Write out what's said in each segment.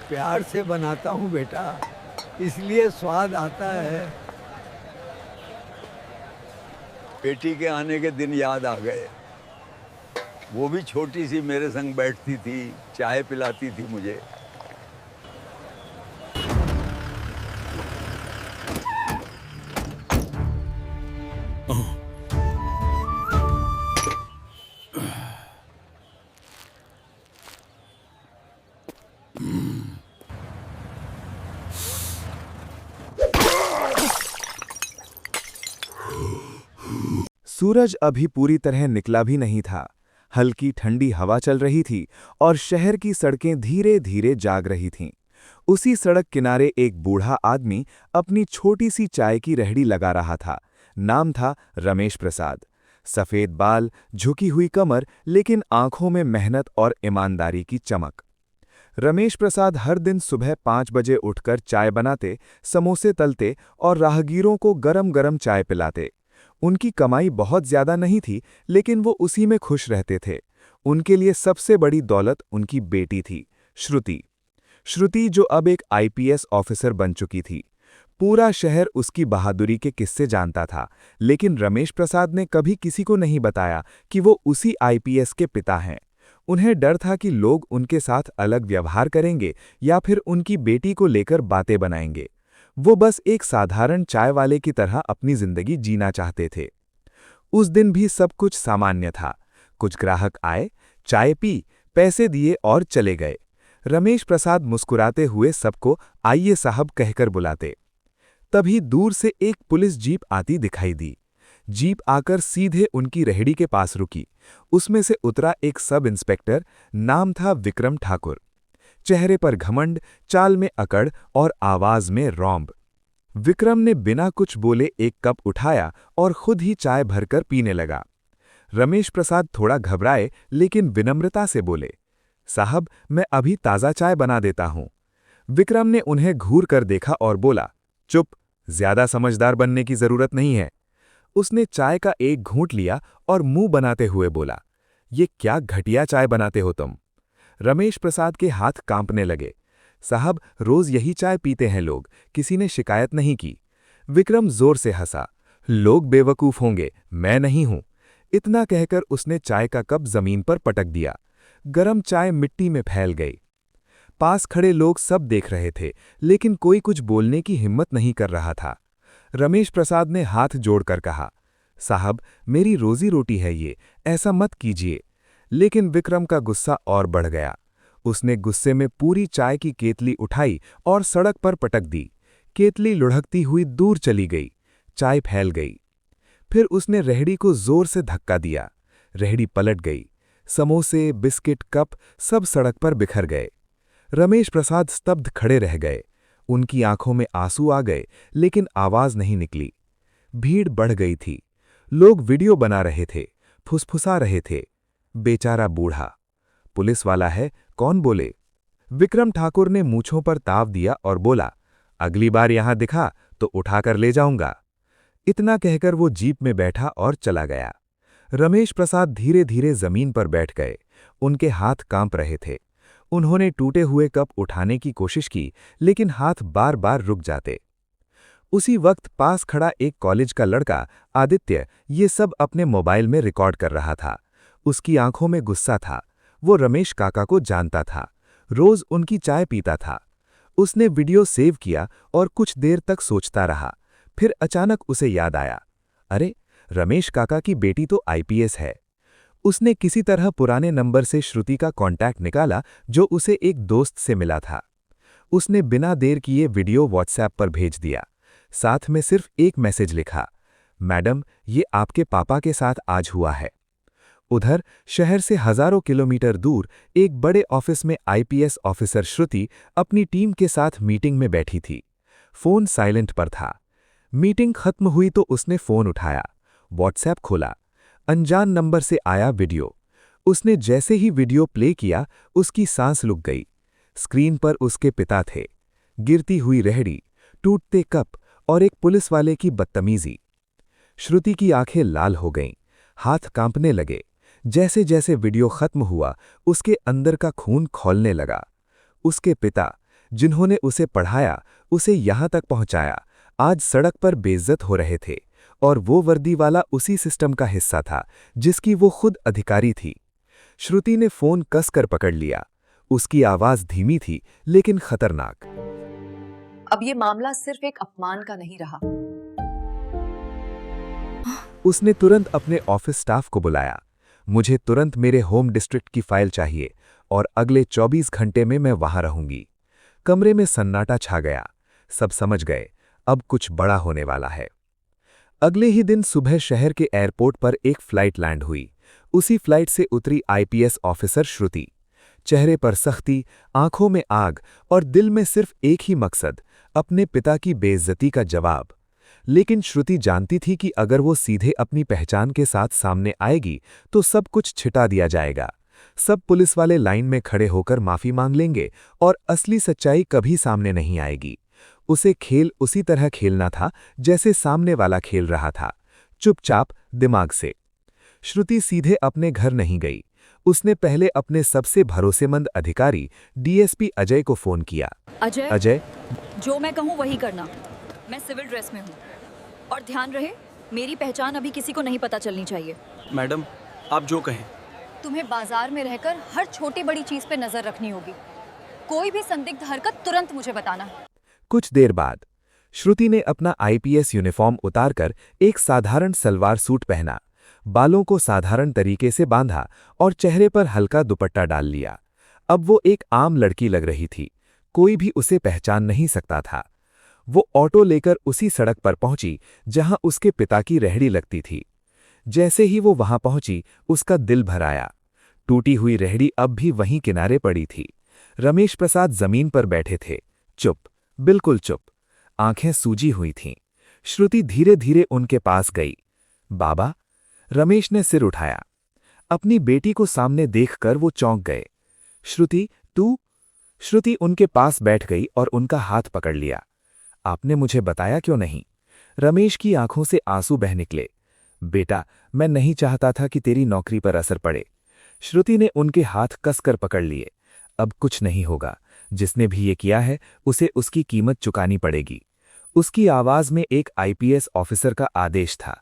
प्यार से बनाता हूँ बेटा, इसलिए स्वाद आता है। बेटी के आने के दिन याद आ गए। वो भी छोटी सी मेरे संग बैठती थी, चाय पिलाती थी मुझे। सूरज अभी पूरी तरह निकला भी नहीं था। हल्की ठंडी हवा चल रही थी और शहर की सड़कें धीरे धीरे जाग रही थीं। उसी सड़क किनारे एक बूढ़ा आदमी अपनी छोटी सी चाय की रेहड़ी लगा रहा था। नाम था रमेश प्रसाद। सफ़ेद बाल, झुकी हुई कमर, लेकिन आंखों में मेहनत और ईमानदारी की चमक। रमेश प्रसाद हर दिन सुबह 5 बजे उठकर चाय बनाते, समोसे तलते और राहगीरों को गरम गरम चाय पिलाते। उनकी कमाई बहुत ज्यादा नहीं थी, लेकिन वो उसी में खुश रहते थे। उनके लिए सबसे बड़ी दौलत उनकी बेटी थी, श्रुति। श्रुति जो अब एक आईपीएस ऑफिसर बन चुकी थी। पूरा शहर उसकी बहादुरी के किस्से जानता था, लेकिन रमेश प्रसाद ने कभी किसी को नहीं बताया कि वो उसी आईपीएस के पिता हैं। उन्हें डर था कि लोग उनके साथ अलग व्यवहार करेंगे या फिर उनकी बेटी को लेकर बातें बनाएंगे। वो बस एक साधारण चाय वाले की तरह अपनी जिंदगी जीना चाहते थे। उस दिन भी सब कुछ सामान्य था। कुछ ग्राहक आए, चाय पी, पैसे दिए और चले गए। रमेश प्रसाद मुस्कुराते हुए सबको आइए साहब कहकर बुलाते। तभी दूर से एक पुलिस जीप आती दिखाई दी। जीप आकर सीधे उनकी रेहड़ी के पास रुकी। उसमें से उतरा एक सब इंस्पेक्टर। नाम था विक्रम ठाकुर। चेहरे पर घमंड, चाल में अकड़ और आवाज में रौंब। विक्रम ने बिना कुछ बोले एक कप उठाया और खुद ही चाय भरकर पीने लगा। रमेश प्रसाद थोड़ा घबराए, लेकिन विनम्रता से बोले, साहब मैं अभी ताज़ा चाय बना देता हूं। विक्रम ने उन्हें घूर कर देखा और बोला, चुप, ज्यादा समझदार बनने की जरूरत नहीं है। उसने चाय का एक घूंट लिया और मुंह बनाते हुए बोला, ये क्या घटिया चाय बनाते हो तुम। रमेश प्रसाद के हाथ कांपने लगे। साहब रोज यही चाय पीते हैं लोग, किसी ने शिकायत नहीं की। विक्रम जोर से हंसा, लोग बेवकूफ होंगे, मैं नहीं हूं। इतना कहकर उसने चाय का कप जमीन पर पटक दिया। गरम चाय मिट्टी में फैल गई। पास खड़े लोग सब देख रहे थे, लेकिन कोई कुछ बोलने की हिम्मत नहीं कर रहा था। रमेश प्रसाद ने हाथ जोड़कर कहा, साहब मेरी रोजी रोटी है ये, ऐसा मत कीजिए। लेकिन विक्रम का गुस्सा और बढ़ गया। उसने गुस्से में पूरी चाय की केतली उठाई और सड़क पर पटक दी। केतली लुढ़कती हुई दूर चली गई। चाय फैल गई। फिर उसने रेहड़ी को जोर से धक्का दिया। रेहड़ी पलट गई। समोसे, बिस्किट, कप सब सड़क पर बिखर गए। रमेश प्रसाद स्तब्ध खड़े रह गए। उनकी आंखों में आंसू आ गए, लेकिन आवाज नहीं निकली। भीड़ बढ़ गई थी। लोग वीडियो बना रहे थे, फुसफुसा रहे थे। बेचारा बूढ़ा। पुलिस वाला है, कौन बोले। विक्रम ठाकुर ने मूंछों पर ताव दिया और बोला, अगली बार यहां दिखा तो उठाकर ले जाऊंगा। इतना कहकर वो जीप में बैठा और चला गया। रमेश प्रसाद धीरे धीरे जमीन पर बैठ गए। उनके हाथ कांप रहे थे। उन्होंने टूटे हुए कप उठाने की कोशिश की, लेकिन हाथ बार बार रुक जाते। उसी वक्त पास खड़ा एक कॉलेज का लड़का आदित्य ये सब अपने मोबाइल में रिकॉर्ड कर रहा था। उसकी आंखों में गुस्सा था। वो रमेश काका को जानता था, रोज उनकी चाय पीता था। उसने वीडियो सेव किया और कुछ देर तक सोचता रहा। फिर अचानक उसे याद आया, अरे रमेश काका की बेटी तो आईपीएस है। उसने किसी तरह पुराने नंबर से श्रुति का कांटेक्ट निकाला, जो उसे एक दोस्त से मिला था। उसने बिना देर किए वीडियो व्हाट्सएप पर भेज दिया। साथ में सिर्फ एक मैसेज लिखा, मैडम ये आपके पापा के साथ आज हुआ है। उधर शहर से हजारों किलोमीटर दूर एक बड़े ऑफिस में आईपीएस ऑफिसर श्रुति अपनी टीम के साथ मीटिंग में बैठी थी। फोन साइलेंट पर था। मीटिंग खत्म हुई तो उसने फोन उठाया, व्हाट्सएप खोला। अनजान नंबर से आया वीडियो। उसने जैसे ही वीडियो प्ले किया, उसकी सांस रुक गई। स्क्रीन पर उसके पिता थे। गिरती हुई रेहड़ी, टूटते कप और एक पुलिस वाले की बदतमीजी। श्रुति की आंखें लाल हो गईं, हाथ कांपने लगे। जैसे जैसे वीडियो खत्म हुआ, उसके अंदर का खून खौलने लगा। उसके पिता, जिन्होंने उसे पढ़ाया, उसे यहाँ तक पहुँचाया, आज सड़क पर बेइज्जत हो रहे थे, और वो वर्दी वाला उसी सिस्टम का हिस्सा था जिसकी वो खुद अधिकारी थी। श्रुति ने फोन कसकर पकड़ लिया। उसकी आवाज धीमी थी लेकिन खतरनाक। अब ये मामला सिर्फ एक अपमान का नहीं रहा। उसने तुरंत अपने ऑफिस स्टाफ को बुलाया। मुझे तुरंत मेरे होम डिस्ट्रिक्ट की फाइल चाहिए और अगले 24 घंटे में मैं वहां रहूंगी। कमरे में सन्नाटा छा गया। सब समझ गए, अब कुछ बड़ा होने वाला है। अगले ही दिन सुबह शहर के एयरपोर्ट पर एक फ्लाइट लैंड हुई। उसी फ्लाइट से उतरी आईपीएस ऑफिसर श्रुति। चेहरे पर सख्ती, आंखों में आग और दिल में सिर्फ एक ही मकसद, अपने पिता की बेइज्जती का जवाब। लेकिन श्रुति जानती थी कि अगर वो सीधे अपनी पहचान के साथ सामने आएगी तो सब कुछ छिटा दिया जाएगा। सब पुलिस वाले लाइन में खड़े होकर माफी मांग लेंगे और असली सच्चाई कभी सामने नहीं आएगी। उसे खेल उसी तरह खेलना था जैसे सामने वाला खेल रहा था, चुपचाप, दिमाग से। श्रुति सीधे अपने घर नहीं गई। उसने पहले अपने सबसे भरोसेमंद अधिकारी डीएसपी अजय को फोन किया। अजय, जो मैं कहूँ वही करना। मैं सिविल ड्रेस में हूँ और ध्यान रहे, मेरी पहचान अभी किसी को नहीं पता चलनी चाहिए। मैडम, आप जो कहें। तुम्हें बाजार में रहकर हर छोटी बड़ी चीज पे नजर रखनी होगी। कोई भी संदिग्ध हरकत तुरंत मुझे बताना। कुछ देर बाद श्रुति ने अपना आईपीएस यूनिफॉर्म उतारकर एक साधारण सलवार सूट पहना, बालों को साधारण तरीके से बांधा और चेहरे पर हल्का दुपट्टा डाल लिया। अब वो एक आम लड़की लग रही थी, कोई भी उसे पहचान नहीं सकता था। वो ऑटो लेकर उसी सड़क पर पहुंची जहां उसके पिता की रेहड़ी लगती थी। जैसे ही वो वहां पहुंची, उसका दिल भर आया। टूटी हुई रेहड़ी अब भी वहीं किनारे पड़ी थी। रमेश प्रसाद जमीन पर बैठे थे, चुप, बिल्कुल चुप, आंखें सूजी हुई थीं। श्रुति धीरे धीरे उनके पास गई। बाबा, रमेश ने सिर उठाया। अपनी बेटी को सामने देखकर वो चौंक गए। श्रुति, तू? श्रुति उनके पास बैठ गई और उनका हाथ पकड़ लिया। आपने मुझे बताया क्यों नहीं? रमेश की आंखों से आंसू बह निकले। बेटा, मैं नहीं चाहता था कि तेरी नौकरी पर असर पड़े। श्रुति ने उनके हाथ कसकर पकड़ लिए। अब कुछ नहीं होगा। जिसने भी ये किया है उसे उसकी कीमत चुकानी पड़ेगी। उसकी आवाज में एक आईपीएस ऑफिसर का आदेश था।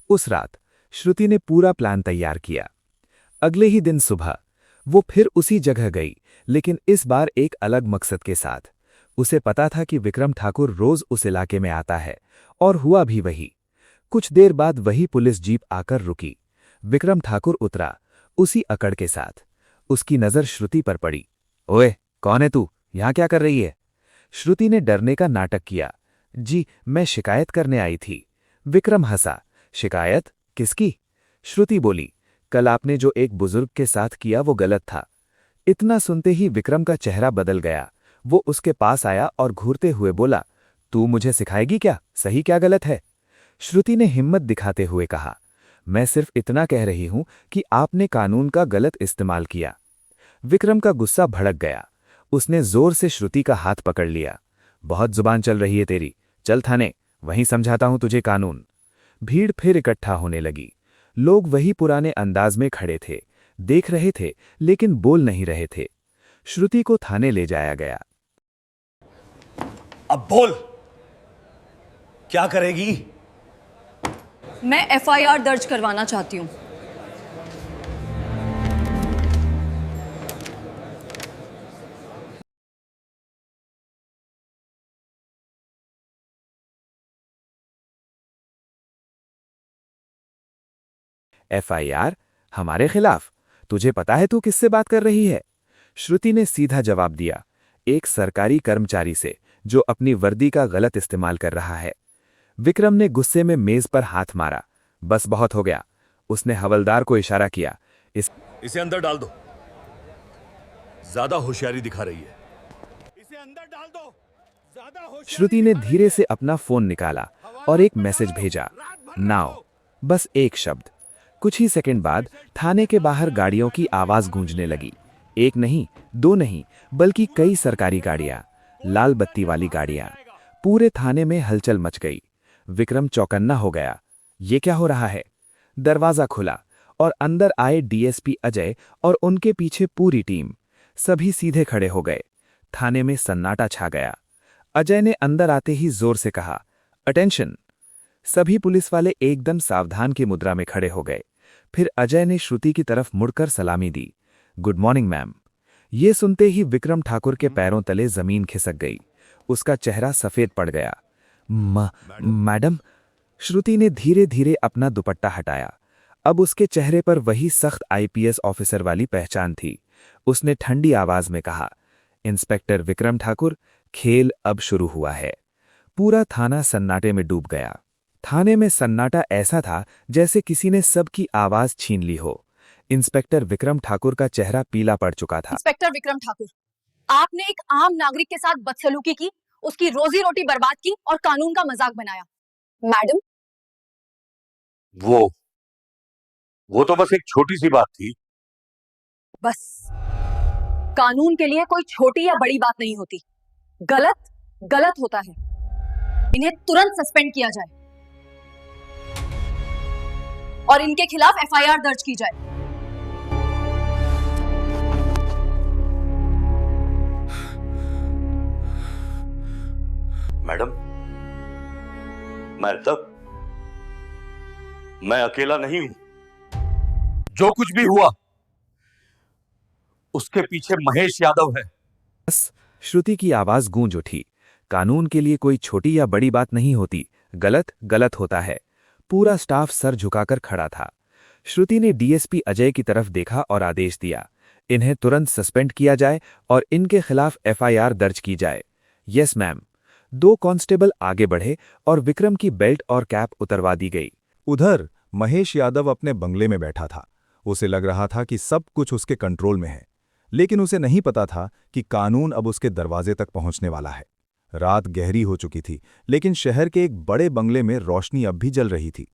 उस रात श्रुति ने पूरा प्लान तैयार किया। अगले ही दिन सुबह वो फिर उसी जगह गई, लेकिन इस बार एक अलग मकसद के साथ। उसे पता था कि विक्रम ठाकुर रोज उस इलाके में आता है, और हुआ भी वही। कुछ देर बाद वही पुलिस जीप आकर रुकी। विक्रम ठाकुर उतरा, उसी अकड़ के साथ। उसकी नजर श्रुति पर पड़ी। ओए, कौन है तू? यहां क्या कर रही है? श्रुति ने डरने का नाटक किया। जी, मैं शिकायत करने आई थी। विक्रम हंसा। शिकायत? किसकी? श्रुति बोली, कल आपने जो एक बुजुर्ग के साथ किया वो गलत था। इतना सुनते ही विक्रम का चेहरा बदल गया। वो उसके पास आया और घूरते हुए बोला, तू मुझे सिखाएगी क्या, सही क्या गलत है? श्रुति ने हिम्मत दिखाते हुए कहा, मैं सिर्फ इतना कह रही हूं कि आपने कानून का गलत इस्तेमाल किया। विक्रम का गुस्सा भड़क गया। उसने जोर से श्रुति का हाथ पकड़ लिया। बहुत जुबान चल रही है तेरी, चल थाने, वहीं समझाता हूं तुझे कानून। भीड़ फिर इकट्ठा होने लगी। लोग वही पुराने अंदाज में खड़े थे, देख रहे थे लेकिन बोल नहीं रहे थे। श्रुति को थाने ले जाया गया। अब बोल, क्या करेगी? मैं एफआईआर दर्ज करवाना चाहती हूँ। एफआईआर? हमारे खिलाफ? तुझे पता है तू किससे बात कर रही है? श्रुति ने सीधा जवाब दिया, एक सरकारी कर्मचारी से जो अपनी वर्दी का गलत इस्तेमाल कर रहा है। विक्रम ने गुस्से में मेज पर हाथ मारा। बस बहुत हो गया। उसने हवलदार को इशारा किया, इसे अंदर डाल दो, ज्यादा होशियारी दिखा रही है। इसे अंदर डाल दो, ज्यादा होशियारी। श्रुति ने धीरे से अपना फोन निकाला और एक मैसेज भेजा, नाउ। बस एक शब्द। कुछ ही सेकंड बाद थाने के बाहर गाड़ियों की आवाज गूंजने लगी। एक नहीं, दो नहीं, बल्कि कई सरकारी गाड़ियां, लाल बत्ती वाली गाड़ियां। पूरे थाने में हलचल मच गई। विक्रम चौकन्ना हो गया। ये क्या हो रहा है? दरवाजा खुला और अंदर आए डीएसपी अजय और उनके पीछे पूरी टीम। सभी सीधे खड़े हो गए। थाने में सन्नाटा छा गया। अजय ने अंदर आते ही जोर से कहा, अटेंशन। सभी पुलिस वाले एकदम सावधान की मुद्रा में खड़े हो गए। फिर अजय ने श्रुति की तरफ मुड़कर सलामी दी। Good morning ma'am. ये सुनते ही विक्रम ठाकुर के पैरों तले जमीन खिसक गई। उसका चेहरा सफेद पड़ गया। मैडम। श्रुति ने धीरे धीरे अपना दुपट्टा हटाया। अब उसके चेहरे पर वही सख्त आईपीएस ऑफिसर वाली पहचान थी। उसने ठंडी आवाज में कहा, इंस्पेक्टर विक्रम ठाकुर, खेल अब शुरू हुआ है। पूरा थाना सन्नाटे में डूब गया। थाने में सन्नाटा ऐसा था जैसे किसी ने सबकी आवाज छीन ली हो। इंस्पेक्टर विक्रम ठाकुर का चेहरा पीला पड़ चुका था। इंस्पेक्टर विक्रम ठाकुर, आपने एक आम नागरिक के साथ बदसलूकी की, उसकी रोजी रोटी बर्बाद की और कानून का मजाक बनाया। मैडम, वो तो बस एक छोटी सी बात थी। बस कानून के लिए कोई छोटी या बड़ी बात नहीं होती। गलत गलत होता है। इन्हें तुरंत सस्पेंड किया जाए और इनके खिलाफ एफआईआर दर्ज की जाए। मैडम, मैं अकेला नहीं हूं। जो कुछ भी हुआ उसके पीछे महेश यादव है। बस श्रुति की आवाज गूंज उठी। कानून के लिए कोई छोटी या बड़ी बात नहीं होती। गलत गलत होता है। पूरा स्टाफ सर झुकाकर खड़ा था। श्रुति ने डीएसपी अजय की तरफ देखा और आदेश दिया, इन्हें तुरंत सस्पेंड किया जाए और इनके खिलाफ एफआईआर दर्ज की जाए। Yes ma'am. 2 कांस्टेबल आगे बढ़े और विक्रम की बेल्ट और कैप उतरवा दी गई। उधर महेश यादव अपने बंगले में बैठा था। उसे लग रहा था कि सब कुछ उसके कंट्रोल में है, लेकिन उसे नहीं पता था कि कानून अब उसके दरवाजे तक पहुंचने वाला है। रात गहरी हो चुकी थी, लेकिन शहर के एक बड़े बंगले में रोशनी अब भी जल रही थी।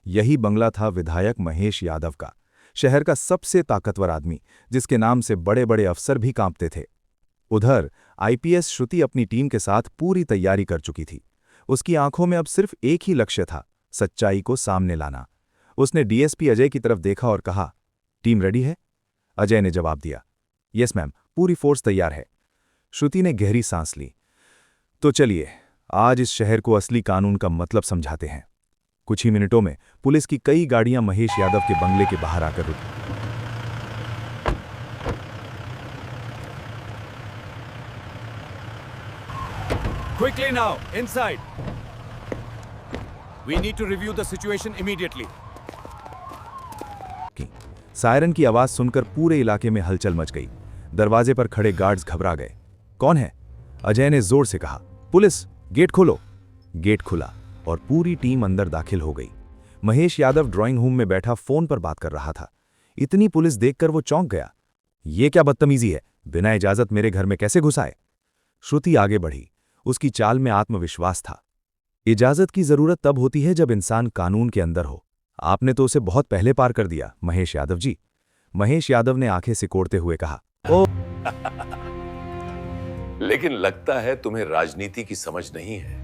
यही बंगला था विधायक महेश यादव का, शहर का सबसे ताकतवर आदमी, जिसके नाम से बड़े बड़े अफसर भी कांपते थे। उधर आईपीएस श्रुति अपनी टीम के साथ पूरी तैयारी कर चुकी थी। उसकी आंखों में अब सिर्फ एक ही लक्ष्य था, सच्चाई को सामने लाना। उसने डीएसपी अजय की तरफ देखा और कहा, टीम रेडी है? अजय ने जवाब दिया, यस मैम, पूरी फोर्स तैयार है। श्रुति ने गहरी सांस ली। तो चलिए आज इस शहर को असली कानून का मतलब समझाते हैं। कुछ ही मिनटों में पुलिस की कई गाड़ियां महेश यादव के बंगले के बाहर आकर रुकी। Quickly now, inside. We need to review the situation immediately. Siren की आवाज सुनकर पूरे इलाके में हलचल मच गई। दरवाजे पर खड़े गार्ड्स घबरा गए। कौन है? अजय ने जोर से कहा, पुलिस, गेट खोलो। गेट खुला और पूरी टीम अंदर दाखिल हो गई। महेश यादव ड्राइंग रूम में बैठा फोन पर बात कर रहा था। इतनी पुलिस देखकर वो चौंक गया। ये क्या बदतमीजी है? बिना इजाजत मेरे घर में कैसे घुस आए? श्रुति आगे बढ़ी। उसकी चाल में आत्मविश्वास था। इजाजत की जरूरत तब होती है जब इंसान कानून के अंदर हो। आपने तो उसे बहुत पहले पार कर दिया, महेश यादव जी। महेश यादव ने आंखें सिकोड़ते हुए कहा, ओ लेकिन लगता है तुम्हें राजनीति की समझ नहीं है।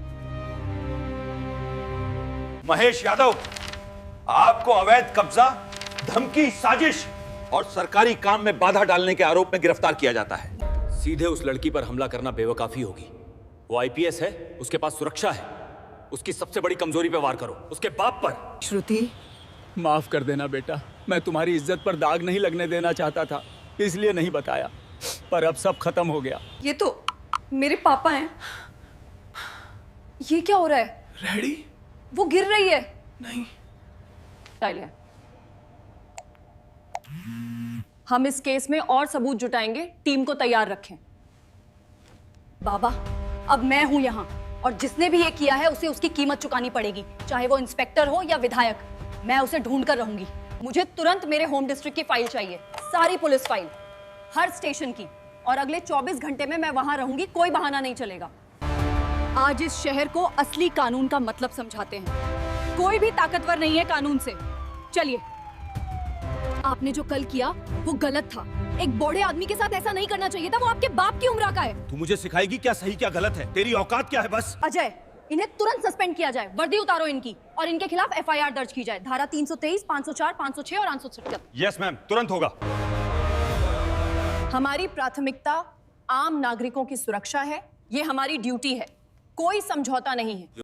महेश यादव, आपको अवैध कब्जा, धमकी, साजिश और सरकारी काम में बाधा डालने के आरोप में गिरफ्तार किया जाता है। सीधे उस लड़की पर हमला करना बेवकाफी होगी। वो आईपीएस है, उसके पास सुरक्षा है। उसकी सबसे बड़ी कमजोरी पे वार करो, उसके बाप पर। श्रुति, माफ कर देना बेटा, मैं तुम्हारी इज्जत पर दाग नहीं लगने देना चाहता था, इसलिए नहीं बताया, पर अब सब खत्म हो गया। ये तो मेरे पापा हैं। ये क्या हो रहा है? रेडी? वो गिर रही है। नहीं। साइलेंट। हम इस केस में और सबूत जुटाएंगे, टीम को तैयार रखें। बाबा, अब मैं हूं यहां और जिसने भी ये किया है उसे उसकी कीमत चुकानी पड़ेगी, चाहे वो इंस्पेक्टर हो या विधायक। मैं उसे ढूंढ कर रहूंगी। मुझे तुरंत मेरे होम डिस्ट्रिक्ट की फाइल चाहिए, सारी पुलिस फाइल, हर स्टेशन की, और अगले 24 घंटे में मैं वहां रहूंगी, कोई बहाना नहीं चलेगा। आज इस शहर को असली कानून का मतलब समझाते हैं। कोई भी ताकतवर नहीं है कानून से। चलिए। आपने जो कल किया वो गलत था। एक बूढ़े आदमी के साथ ऐसा नहीं करना चाहिए था। वो आपके बाप की उम्र का है। तू मुझे सिखाएगी क्या सही क्या गलत है? तेरी औकात क्या है? बस अजय, इन्हें तुरंत सस्पेंड किया जाए। वर्दी उतारो इनकी और इनके खिलाफ एफआईआर दर्ज की जाए। धारा 323, 504, 506 और 877। यस मैम, तुरंत होगा। हमारी प्राथमिकता आम नागरिकों की सुरक्षा है, ये हमारी ड्यूटी है, कोई समझौता नहीं है।